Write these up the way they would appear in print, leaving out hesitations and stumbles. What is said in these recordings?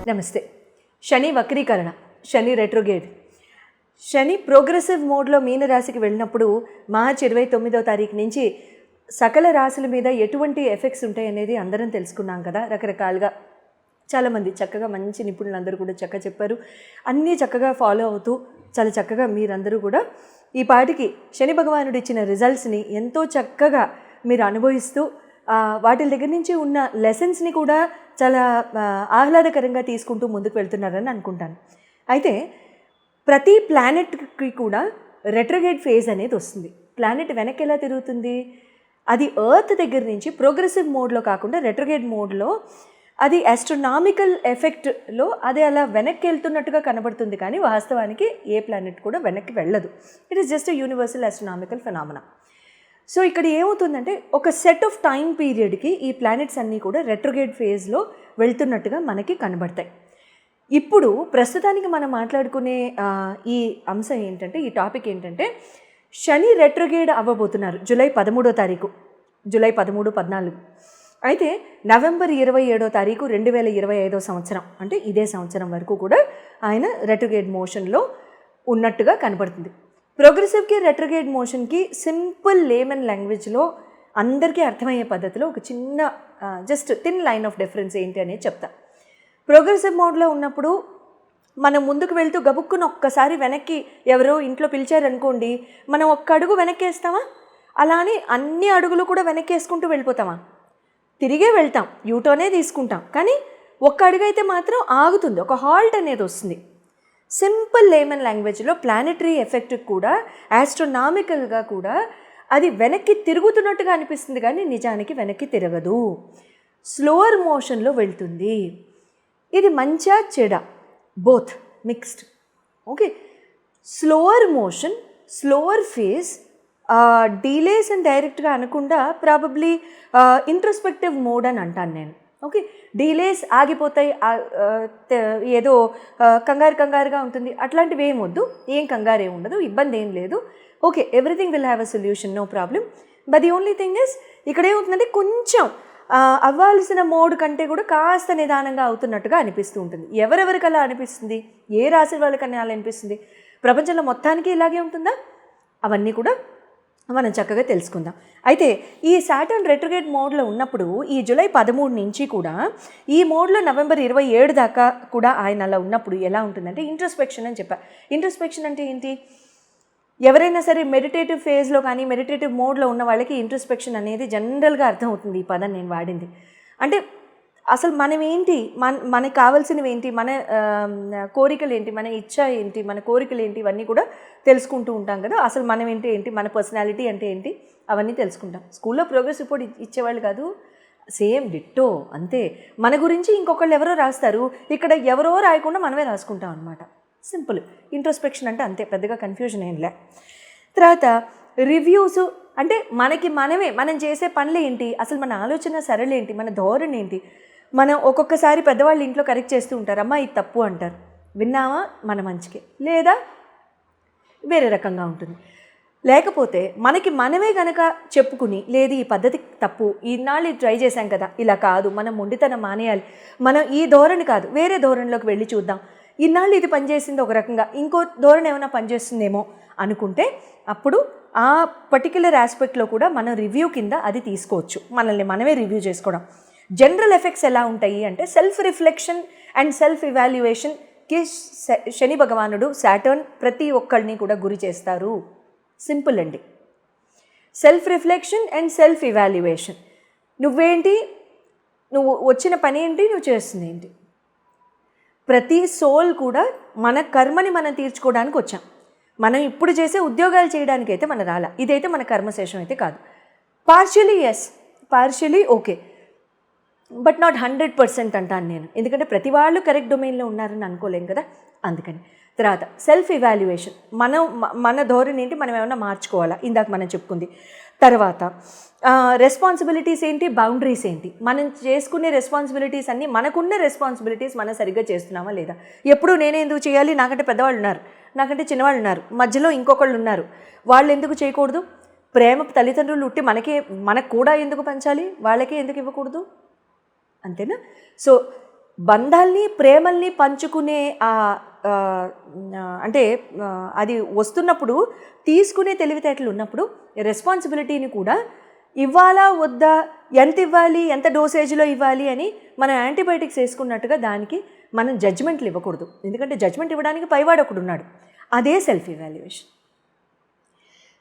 నమస్తే. శని వక్రీకరణ, శని రెట్రోగేడ్. శని ప్రోగ్రెసివ్ మోడ్లో మీనరాశికి వెళ్ళినప్పుడు మార్చి 29వ తారీఖు నుంచి సకల రాశుల మీద ఎటువంటి ఎఫెక్ట్స్ ఉంటాయి అనేది అందరం తెలుసుకున్నాం కదా. రకరకాలుగా చాలామంది చక్కగా మంచి నిపుణులందరూ కూడా చక్కగా చెప్పారు. అన్నీ చక్కగా ఫాలో అవుతూ చాలా చక్కగా మీరందరూ కూడా ఈ పాటికి శని భగవానుడు ఇచ్చిన రిజల్ట్స్ని ఎంతో చక్కగా మీరు అనుభవిస్తూ వాటి దగ్గర నుంచి ఉన్న లెసన్స్ని కూడా చాలా ఆహ్లాదకరంగా తీసుకుంటూ ముందుకు వెళ్తున్నారని అనుకుంటాను. అయితే ప్రతి ప్లానెట్కి కూడా రెట్రోగేడ్ ఫేజ్ అనేది వస్తుంది. ప్లానెట్ వెనక్కి ఎలా తిరుగుతుంది? అది ఎర్త్ దగ్గర నుంచి ప్రోగ్రెసివ్ మోడ్లో కాకుండా రెట్రోగేడ్ మోడ్లో అది ఆస్ట్రోనామికల్ ఎఫెక్ట్లో అది అలా వెనక్కి వెళ్తున్నట్టుగా కనబడుతుంది, కానీ వాస్తవానికి ఏ ప్లానెట్ కూడా వెనక్కి వెళ్ళదు. It is just universal astronomical phenomena. So ఇక్కడ ఏమవుతుందంటే ఒక సెట్ ఆఫ్ టైం పీరియడ్కి ఈ ప్లానెట్స్ అన్నీ కూడా రెట్రోగేడ్ ఫేజ్లో వెళ్తున్నట్టుగా మనకి కనబడతాయి. ఇప్పుడు ప్రస్తుతానికి మనం మాట్లాడుకునే ఈ అంశం ఏంటంటే, ఈ టాపిక్ ఏంటంటే, శని రెట్రోగేడ్ అవ్వబోతున్నారు జూలై 13వ తారీఖు, జూలై 13, 14. అయితే నవంబర్ 27వ తారీఖు 2025వ సంవత్సరం, అంటే ఇదే సంవత్సరం వరకు కూడా ఆయన రెట్రోగేడ్ మోషన్లో ఉన్నట్టుగా కనబడుతుంది. ప్రోగ్రెసివ్కి రెట్రోగేడ్ మోషన్కి సింపుల్ లేమన్ లాంగ్వేజ్లో అందరికీ అర్థమయ్యే పద్ధతిలో ఒక చిన్న just thin line of difference ఏంటి అనేది చెప్తా. ప్రోగ్రెసివ్ మోడ్లో ఉన్నప్పుడు మనం ముందుకు వెళ్తూ గబుక్కున ఒక్కసారి వెనక్కి ఎవరో ఇంట్లో పిలిచారనుకోండి, మనం ఒక్క అడుగు వెనక్కి వేస్తామా? అలా అని అన్ని అడుగులు కూడా వెనక్కి వేసుకుంటూ వెళ్ళిపోతామా? తిరిగే వెళ్తాం, యూటర్నే తీసుకుంటాం, కానీ ఒక్క అడుగు అయితే మాత్రం ఆగుతుంది, ఒక హాల్ట్ అనేది వస్తుంది. సింపుల్ లేమన్ లాంగ్వేజ్లో ప్లానెటరీ ఎఫెక్ట్ కూడా ఆస్ట్రోనామికల్గా కూడా అది వెనక్కి తిరుగుతున్నట్టుగా అనిపిస్తుంది, కానీ నిజానికి వెనక్కి తిరగదు, స్లోవర్ మోషన్లో వెళ్తుంది. ఇది మంచా చెడా, both mixed. Okay, slower motion, slower phase, delays అని డైరెక్ట్గా అనకుండా ప్రాబబ్లీ ఇంట్రోస్పెక్టివ్ మోడ్ అని అంటాను నేను. ఓకే, డీలేస్ ఆగిపోతాయి, ఏదో కంగారుగా ఉంటుంది, అట్లాంటివి ఏమొద్దు, ఏం కంగారు ఏమి ఉండదు, ఇబ్బంది ఏం లేదు. Okay, everything will have a solution, no problem. But the only thing is, ఇక్కడ ఏమవుతుందంటే కొంచెం అవ్వాల్సిన మోడ్ కంటే కూడా కాస్త నిదానంగా అవుతున్నట్టుగా అనిపిస్తూ ఉంటుంది. ఎవరెవరికి అలా అనిపిస్తుంది, ఏ రాశి వాళ్ళకన్నా అలా అనిపిస్తుంది, ప్రపంచంలో మొత్తానికి ఇలాగే ఉంటుందా? అవన్నీ కూడా మనం చక్కగా తెలుసుకుందాం. అయితే ఈ సాటర్న్ రెట్రోగేడ్ మోడ్లో ఉన్నప్పుడు ఈ జూలై 13 నుంచి కూడా ఈ మోడ్లో నవంబర్ 27 దాకా కూడా ఆయన అలా ఉన్నప్పుడు ఎలా ఉంటుందంటే ఇంట్రోస్పెక్షన్ అని చెప్పా. ఇంట్రోస్పెక్షన్ అంటే ఏంటి? ఎవరైనా సరే మెడిటేటివ్ ఫేజ్లో కానీ మెడిటేటివ్ మోడ్లో ఉన్న వాళ్ళకి ఇంట్రోస్పెక్షన్ అనేది జనరల్గా అర్థమవుతుంది. ఈ పదం నేను వాడింది అంటే అసలు మనం ఏంటి, మనకు కావాల్సినవి ఏంటి, మన కోరికలు ఏంటి, మన ఇచ్చ ఏంటి, మన కోరికలు ఏంటి, ఇవన్నీ కూడా తెలుసుకుంటూ ఉంటాం కదా. అసలు మనం ఏంటి, మన పర్సనాలిటీ అంటే ఏంటి, అవన్నీ తెలుసుకుంటాం. స్కూల్లో ప్రోగ్రెస్ రిపోర్ట్ ఇచ్చేవాళ్ళు కాదు, సేమ్ డిట్టో అంతే. మన గురించి ఇంకొకళ్ళు ఎవరో రాస్తారు, ఇక్కడ ఎవరో రాయకుండా మనమే రాసుకుంటాం అనమాట. సింపుల్ ఇంట్రోస్పెక్షన్ అంటే అంతే, పెద్దగా కన్ఫ్యూజన్ ఏం లే. తర్వాత రివ్యూస్ అంటే మనకి మనమే, మనం చేసే పనులు ఏంటి, అసలు మన ఆలోచన సరళి ఏంటి, మన ధోరణి ఏంటి. మనం ఒక్కొక్కసారి పెద్దవాళ్ళు ఇంట్లో కరెక్ట్ చేస్తూ ఉంటారు, అమ్మా ఇది తప్పు అంటారు, విన్నావా మన మంచికే, లేదా వేరే రకంగా ఉంటుంది. లేకపోతే మనకి మనమే కనుక చెప్పుకుని, లేదు ఈ పద్ధతి తప్పు, ఈనాళ్ళు ట్రై చేశాం కదా, ఇలా కాదు, మనం మొండితనం మానేయాలి, మనం ఈ ధోరణి కాదు వేరే ధోరణిలోకి వెళ్ళి చూద్దాం, ఇన్నాళ్ళు ఇది పనిచేసింది ఒక రకంగా, ఇంకో ధోరణి ఏమైనా పనిచేస్తుందేమో అనుకుంటే అప్పుడు ఆ పర్టిక్యులర్ ఆస్పెక్ట్లో కూడా మనం రివ్యూ కింద అది తీసుకోవచ్చు, మనల్ని మనమే రివ్యూ చేసుకోవడం. జనరల్ ఎఫెక్ట్స్ ఎలా ఉంటాయి అంటే సెల్ఫ్ రిఫ్లెక్షన్ అండ్ సెల్ఫ్ ఇవాల్యుయేషన్కి శని భగవానుడు సాటర్న్ ప్రతి ఒక్కరిని కూడా గురి చేస్తారు. సింపుల్ అండి, self reflection and self evaluation. నువ్వేంటి, నువ్వు వచ్చిన పని ఏంటి, నువ్వు చేస్తుంది ఏంటి. ప్రతి సోల్ కూడా మన కర్మని మనం తీర్చుకోవడానికి వచ్చాం. మనం ఇప్పుడు చేసే ఉద్యోగాలు చేయడానికి అయితే మనం రాలా, ఇదైతే మన కర్మశేషం అయితే కాదు. Partially yes, partially okay, but not 100% అంటాను నేను, ఎందుకంటే ప్రతి వాళ్ళు కరెక్ట్ డొమైన్లో ఉన్నారని అనుకోలేం కదా, అందుకని. తర్వాత సెల్ఫ్ ఇవాల్యుయేషన్, మన ధోరణి ఏంటి, మనం ఏమైనా మార్చుకోవాలా, ఇందాక మనం చెప్పుకుంది. తర్వాత రెస్పాన్సిబిలిటీస్ ఏంటి, బౌండరీస్ ఏంటి, మనం చేసుకునే రెస్పాన్సిబిలిటీస్ అన్నీ, మనకున్న రెస్పాన్సిబిలిటీస్ మనం సరిగ్గా చేస్తున్నామా లేదా. ఎప్పుడు నేనే ఎందుకు చేయాలి, నాకంటే పెద్దవాళ్ళు ఉన్నారు, నాకంటే చిన్నవాళ్ళు ఉన్నారు, మధ్యలో ఇంకొకళ్ళు ఉన్నారు, వాళ్ళు ఎందుకు చేయకూడదు. ప్రేమ తల్లిదండ్రులు ఉట్టి మనకు కూడా ఎందుకు పంచాలి, వాళ్ళకే ఎందుకు ఇవ్వకూడదు, అంతేనా. సో బంధాల్ని ప్రేమల్ని పంచుకునే అంటే అది వస్తున్నప్పుడు తీసుకునే తెలివితేటలు ఉన్నప్పుడు రెస్పాన్సిబిలిటీని కూడా ఇవ్వాలా వద్దా, ఎంత ఇవ్వాలి, ఎంత డోసేజ్లో ఇవ్వాలి అని మనం యాంటీబయాటిక్స్ వేసుకున్నట్టుగా దానికి మనం జడ్జ్మెంట్లు ఇవ్వకూడదు. ఎందుకంటే జడ్జ్మెంట్ ఇవ్వడానికి పైవాడు ఒకడు ఉన్నాడు. అదే సెల్ఫ్ ఇవాల్యుయేషన్.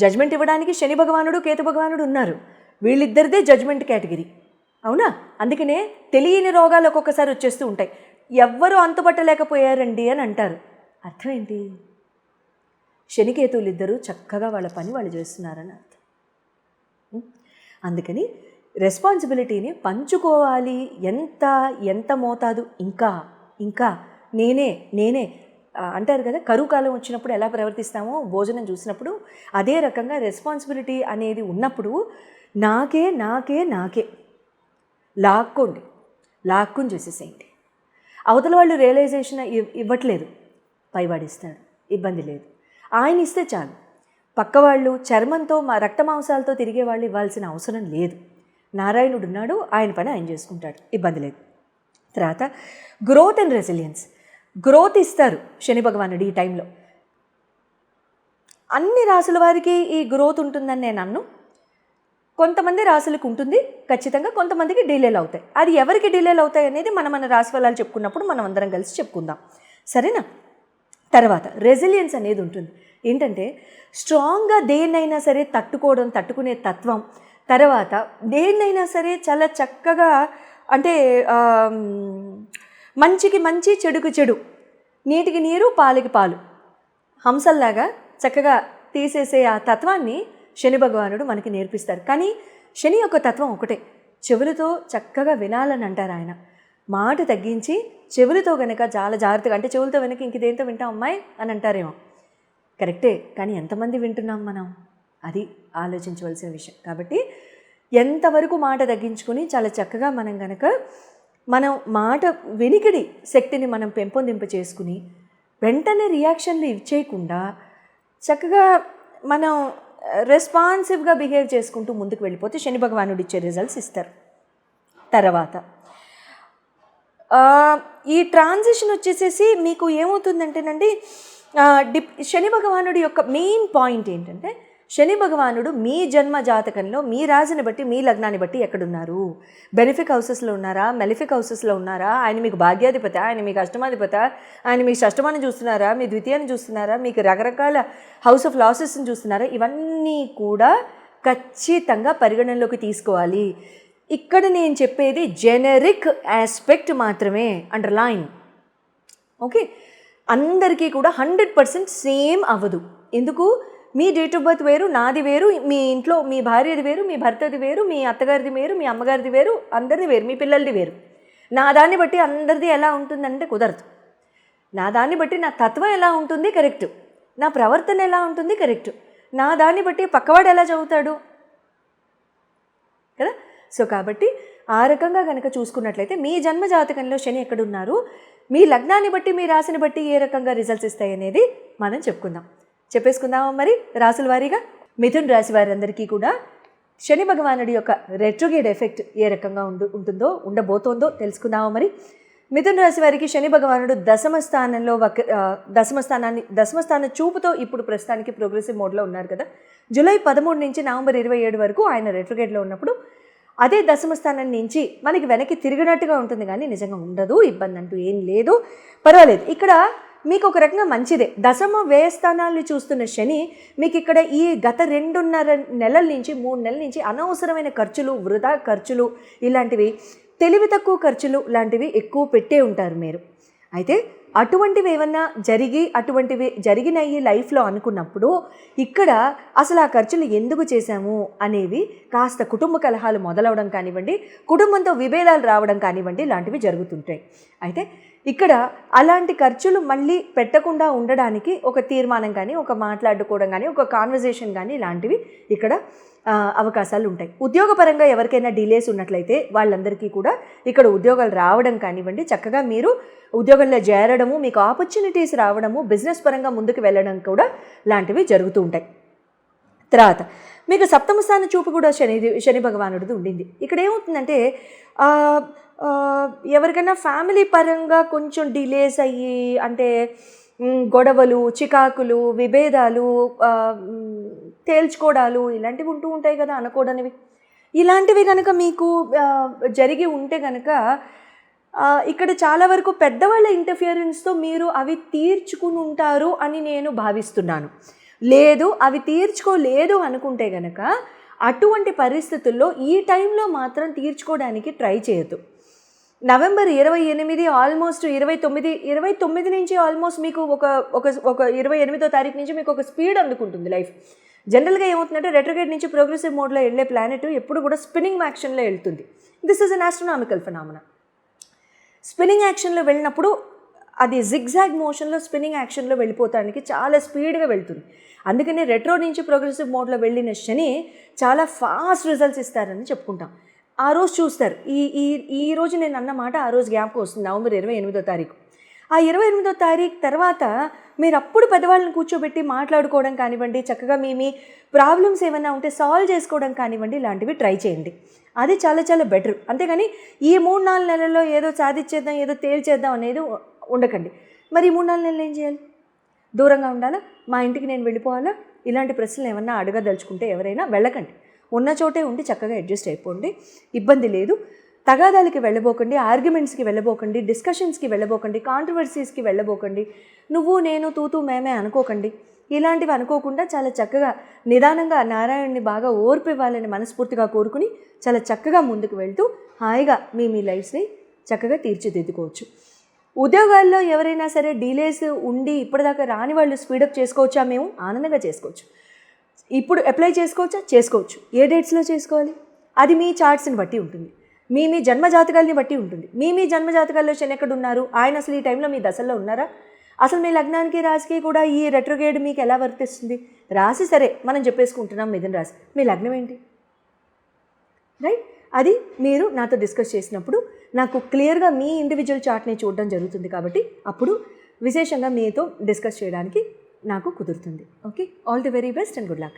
జడ్జ్మెంట్ ఇవ్వడానికి శని భగవానుడు కేతు భగవానుడు ఉన్నారు. వీళ్ళిద్దరిదే జడ్జ్మెంట్ కేటగిరీ. అవునా? అందుకనే తెలియని రోగాలు ఒక్కొక్కసారి వచ్చేస్తూ ఉంటాయి. ఎవ్వరూ అంతుపట్టలేకపోయారండి అని అంటారు. అర్థం ఏంటి? శనికేతువులు ఇద్దరు చక్కగా వాళ్ళ పని వాళ్ళు చేస్తున్నారని అర్థం. అందుకని రెస్పాన్సిబిలిటీని పంచుకోవాలి. ఎంత మోతాదు, ఇంకా నేనే అంటారు కదా, కరువు కాలం వచ్చినప్పుడు ఎలా ప్రవర్తిస్తామో భోజనం చూసినప్పుడు అదే రకంగా రెస్పాన్సిబిలిటీ అనేది ఉన్నప్పుడు నాకే లాక్కుని చేసేసేయండి. అవతల వాళ్ళు రియలైజేషన్ ఇవ్వట్లేదు, పైవాడిస్తాడు, ఇబ్బంది లేదు. ఆయన ఇస్తే చాలు. పక్కవాళ్ళు చర్మంతో రక్త మాంసాలతో తిరిగే వాళ్ళు ఇవ్వాల్సిన అవసరం లేదు. నారాయణుడు ఉన్నాడు, ఆయన పని ఆయన చేసుకుంటాడు, ఇబ్బంది లేదు. తర్వాత గ్రోత్ అండ్ రెసిలియన్స్. గ్రోత్ ఇస్తారు శని భగవానుడు ఈ టైంలో. అన్ని రాసుల వారికి ఈ గ్రోత్ ఉంటుందని నేను అన్ను. కొంతమంది రాసులకు ఉంటుంది ఖచ్చితంగా, కొంతమందికి డిలేలు అవుతాయి. అది ఎవరికి డిలేలు అవుతాయి అనేది మన రాశి ఫలాలు చెప్పుకున్నప్పుడు మనం అందరం కలిసి చెప్పుకుందాం, సరేనా? తర్వాత రెసిలియన్స్ అనేది ఉంటుంది. ఏంటంటే స్ట్రాంగ్గా దేన్నైనా సరే తట్టుకునే తత్వం. తర్వాత దేన్నైనా సరే చాలా చక్కగా, అంటే మంచికి మంచి, చెడుకు చెడు, నీటికి నీరు, పాలకి పాలు, హంసల్లాగా చక్కగా తీసేసే ఆ తత్వాన్ని శని భగవానుడు మనకి నేర్పిస్తారు. కానీ శని యొక్క తత్వం ఒకటే, చెవులతో చక్కగా వినాలని అంటారు ఆయన. మాట తగ్గించి చెవులతో కనుక చాలా జాగ్రత్తగా, అంటే చెవులతో వెనక ఇంక దేంతో వింటాం అమ్మాయి అని అంటారేమో, కరెక్టే. కానీ ఎంతమంది వింటున్నాం మనం, అది ఆలోచించవలసిన విషయం. కాబట్టి ఎంతవరకు మాట తగ్గించుకొని చాలా చక్కగా మనం మాట వినికిడి శక్తిని మనం పెంపొందింప చేసుకుని వెంటనే రియాక్షన్లు ఇచ్చేయకుండా చక్కగా మనం రెస్పాన్సివ్గా బిహేవ్ చేసుకుంటూ ముందుకు వెళ్ళిపోతే శని భగవానుడు ఇచ్చే రిజల్ట్స్ ఇస్తారు. తర్వాత ఈ ట్రాన్సిషన్ వచ్చేసేసి మీకు ఏమవుతుందంటేనండి, శని భగవానుడి యొక్క మెయిన్ పాయింట్ ఏంటంటే, శని భగవానుడు మీ జన్మ జాతకంలో మీ రాశిని బట్టి, మీ లగ్నాన్ని బట్టి ఎక్కడున్నారు, బెనిఫిక్ హౌసెస్లో ఉన్నారా, మెలిఫిక్ హౌసెస్లో ఉన్నారా, ఆయన మీకు భాగ్యాధిపతి, ఆయన మీకు అష్టమాధిపతి, ఆయన మీ షష్టమాన్ని చూస్తున్నారా, మీ ద్వితీయాన్ని చూస్తున్నారా, మీకు రకరకాల హౌస్ ఆఫ్ లాసెస్ని చూస్తున్నారా, ఇవన్నీ కూడా ఖచ్చితంగా పరిగణనలోకి తీసుకోవాలి. ఇక్కడ నేను చెప్పేది జెనరిక్ ఆస్పెక్ట్ మాత్రమే, అండర్లైన్. ఓకే, అందరికీ కూడా 100% సేమ్ అవ్వదు. ఎందుకు? మీ డేట్ ఆఫ్ బర్త్ వేరు, నాది వేరు, మీ ఇంట్లో మీ భార్యది వేరు, మీ భర్తది వేరు, మీ అత్తగారిది వేరు, మీ అమ్మగారిది వేరు, అందరిది వేరు, మీ పిల్లలది వేరు. నా దాన్ని బట్టి అందరిది ఎలా ఉంటుందంటే కుదరదు. నా దాన్ని బట్టి నా తత్వం ఎలా ఉంటుంది కరెక్ట్, నా ప్రవర్తన ఎలా ఉంటుంది కరెక్ట్, నా దాన్ని బట్టి పక్కవాడు ఎలా చదువుతాడు కదా. సో కాబట్టి ఆ రకంగా కనుక చూసుకున్నట్లయితే మీ జన్మ జాతకంలో శని ఎక్కడున్నారు, మీ లగ్నాన్ని బట్టి, మీ రాశిని బట్టి ఏ రకంగా రిజల్ట్స్ ఇస్తాయి అనేది మనం చెప్పేసుకుందామా మరి రాసుల వారీగా. మిథున్ రాశి వారందరికీ కూడా శని భగవానుడి యొక్క రెట్రోగేడ్ ఎఫెక్ట్ ఏ రకంగా ఉండబోతోందో తెలుసుకుందామా మరి. మిథున్ రాశి వారికి శని భగవానుడు దశమ స్థాన చూపుతో ఇప్పుడు ప్రస్తుతానికి ప్రోగ్రెసివ్ మోడ్లో ఉన్నారు కదా. జూలై 13 నుంచి నవంబర్ 27 వరకు ఆయన రెట్రోగేడ్లో ఉన్నప్పుడు అదే దశమ స్థానం నుంచి మనకి వెనక్కి తిరిగినట్టుగా ఉంటుంది, కానీ నిజంగా ఉండదు, ఇబ్బంది అంటూ ఏం లేదు, పర్వాలేదు. ఇక్కడ మీకు ఒక రకంగా మంచిదే. దశమ వ్యయస్థానాల్ని చూస్తున్న శని మీకు ఇక్కడ ఈ గత 2.5 నెలల నుంచి 3 నెలల నుంచి అనవసరమైన ఖర్చులు, వృధా ఖర్చులు, ఇలాంటివి తెలివి తక్కువ ఖర్చులు లాంటివి ఎక్కువ పెట్టే ఉంటారు మీరు. అయితే అటువంటివి ఏమన్నా అటువంటివి జరిగినాయి లైఫ్లో అనుకున్నప్పుడు ఇక్కడ అసలు ఆ ఖర్చులు ఎందుకు చేశాము అనేవి కాస్త కుటుంబ కలహాలు మొదలవడం కానివ్వండి, కుటుంబంతో విభేదాలు రావడం కానివ్వండి, లాంటివి జరుగుతుంటాయి. అయితే ఇక్కడ అలాంటి ఖర్చులు మళ్ళీ పెట్టకుండా ఉండడానికి ఒక తీర్మానం కానీ, ఒక మాట్లాడుకోవడం కానీ, ఒక కాన్వర్జేషన్ కానీ ఇలాంటివి ఇక్కడ అవకాశాలు ఉంటాయి. ఉద్యోగపరంగా ఎవరికైనా డిలేస్ ఉన్నట్లయితే వాళ్ళందరికీ కూడా ఇక్కడ ఉద్యోగాలు రావడం కానివ్వండి, చక్కగా మీరు ఉద్యోగంలో చేరడము, మీకు ఆపర్చునిటీస్ రావడము, బిజినెస్ పరంగా ముందుకు వెళ్ళడం కూడా లాంటివి జరుగుతూ ఉంటాయి. తర్వాత మీకు సప్తమ స్థాన చూపు కూడా శని భగవానుడిది ఉండింది. ఇక్కడ ఏమవుతుందంటే ఎవరికైనా ఫ్యామిలీ పరంగా కొంచెం డిలేస్ అయ్యి, అంటే గొడవలు, చికాకులు, విభేదాలు, తేల్చుకోవడాలు ఇలాంటివి ఉంటూ ఉంటాయి కదా, అనకూడనివి. ఇలాంటివి కనుక మీకు జరిగి ఉంటే కనుక ఇక్కడ చాలా వరకు పెద్దవాళ్ళ ఇంటర్ఫియరెన్స్తో మీరు అవి తీర్చుకుని ఉంటారు అని నేను భావిస్తున్నాను. లేదు, అవి తీర్చుకోలేదు అనుకుంటే కనుక అటువంటి పరిస్థితుల్లో ఈ టైంలో మాత్రం తీర్చుకోవడానికి ట్రై చేయొద్దు. నవంబర్ 28 ఆల్మోస్ట్ 29 నుంచి ఆల్మోస్ట్ మీకు ఒక 28వ తారీఖు నుంచి మీకు ఒక స్పీడ్ అందుకుంటుంది లైఫ్. జనరల్గా ఏమవుతుందంటే రెట్రోగ్రేడ్ నుంచి ప్రోగ్రెసివ్ మోడ్లో వెళ్ళే ప్లానెట్ ఎప్పుడు కూడా స్పిన్నింగ్ యాక్షన్లో వెళ్తుంది. This is an astronomical phenomena. Spinning యాక్షన్లో వెళ్ళినప్పుడు అది జిగ్జాగ్ మోషన్లో స్పిన్నింగ్ యాక్షన్లో వెళ్ళిపోతానికి చాలా స్పీడ్గా వెళ్తుంది. అందుకని రెట్రో నుంచి ప్రోగ్రెసివ్ మోడ్లో వెళ్ళిన శని చాలా ఫాస్ట్ రిజల్ట్స్ ఇస్తారని చెప్పుకుంటాం. ఆ రోజు చూస్తారు. ఈ రోజు నేను అన్నమాట ఆ రోజు జ్ఞాపకం వస్తుంది, నవంబర్ 28వ తారీఖు. ఆ 28వ తారీఖు తర్వాత మీరు అప్పుడు పెద్దవాళ్ళని కూర్చోబెట్టి మాట్లాడుకోవడం కానివ్వండి, చక్కగా మీ ప్రాబ్లమ్స్ ఏమైనా ఉంటే సాల్వ్ చేసుకోవడం కానివ్వండి, ఇలాంటివి ట్రై చేయండి. అది చాలా చాలా బెటర్. అంతేగాని ఈ 3-4 నెలల్లో ఏదో సాధించేద్దాం, ఏదో తేల్చేద్దాం అనేది ఉండకండి. మరి ఈ 3-4 నెలలు ఏం చేయాలి? దూరంగా ఉండాలా? మా ఇంటికి నేను వెళ్ళిపోవాలా? ఇలాంటి ప్రశ్నలు ఏమన్నా అడగదలుచుకుంటే ఎవరైనా వెళ్ళకండి. ఉన్న చోటే ఉండి చక్కగా అడ్జస్ట్ అయిపోండి, ఇబ్బంది లేదు. తగాదాలకి వెళ్ళబోకండి, ఆర్గ్యుమెంట్స్కి వెళ్ళబోకండి, డిస్కషన్స్కి వెళ్ళబోకండి, కాంట్రవర్సీస్కి వెళ్ళబోకండి, నువ్వు నేను తూతూ మేమే అనుకోకండి. ఇలాంటివి అనుకోకుండా చాలా చక్కగా నిదానంగా నారాయణని బాగా ఓర్పివ్వాలని మనస్ఫూర్తిగా కోరుకుని చాలా చక్కగా ముందుకు వెళ్తూ హాయిగా మీ లైఫ్ని చక్కగా తీర్చిదిద్దుకోవచ్చు. ఉద్యోగాల్లో ఎవరైనా సరే డీలేస్ ఉండి ఇప్పటిదాకా రాని వాళ్ళు స్పీడప్ చేసుకోవచ్చా? మేము ఆనందంగా చేసుకోవచ్చు. ఇప్పుడు అప్లై చేసుకోవచ్చా? చేసుకోవచ్చు. ఏ డేట్స్లో చేసుకోవాలి? అది మీ చార్ట్స్ని బట్టి ఉంటుంది, మీ జన్మ జాతకాలని బట్టి ఉంటుంది. మీ జన్మ జాతకాల్లో శని ఎక్కడ ఉన్నారు, ఆయన అసలు ఈ టైంలో మీ దశల్లో ఉన్నారా, అసలు మీ లగ్నానికి రాశికి కూడా ఈ రెట్రోగ్రేడ్ మీకు ఎలా వర్తిస్తుంది? రాశి సరే మనం చెప్పేసుకుంటున్నాం మిథున రాశి, మీ లగ్నం ఏంటి, రైట్? అది మీరు నాతో డిస్కస్ చేసినప్పుడు నాకు క్లియర్గా మీ ఇండివిజువల్ చార్ట్ని చూడడం జరుగుతుంది. కాబట్టి అప్పుడు విశేషంగా మీతో డిస్కస్ చేయడానికి నాకు కుదురుతుంది. Okay, all the very best and good luck.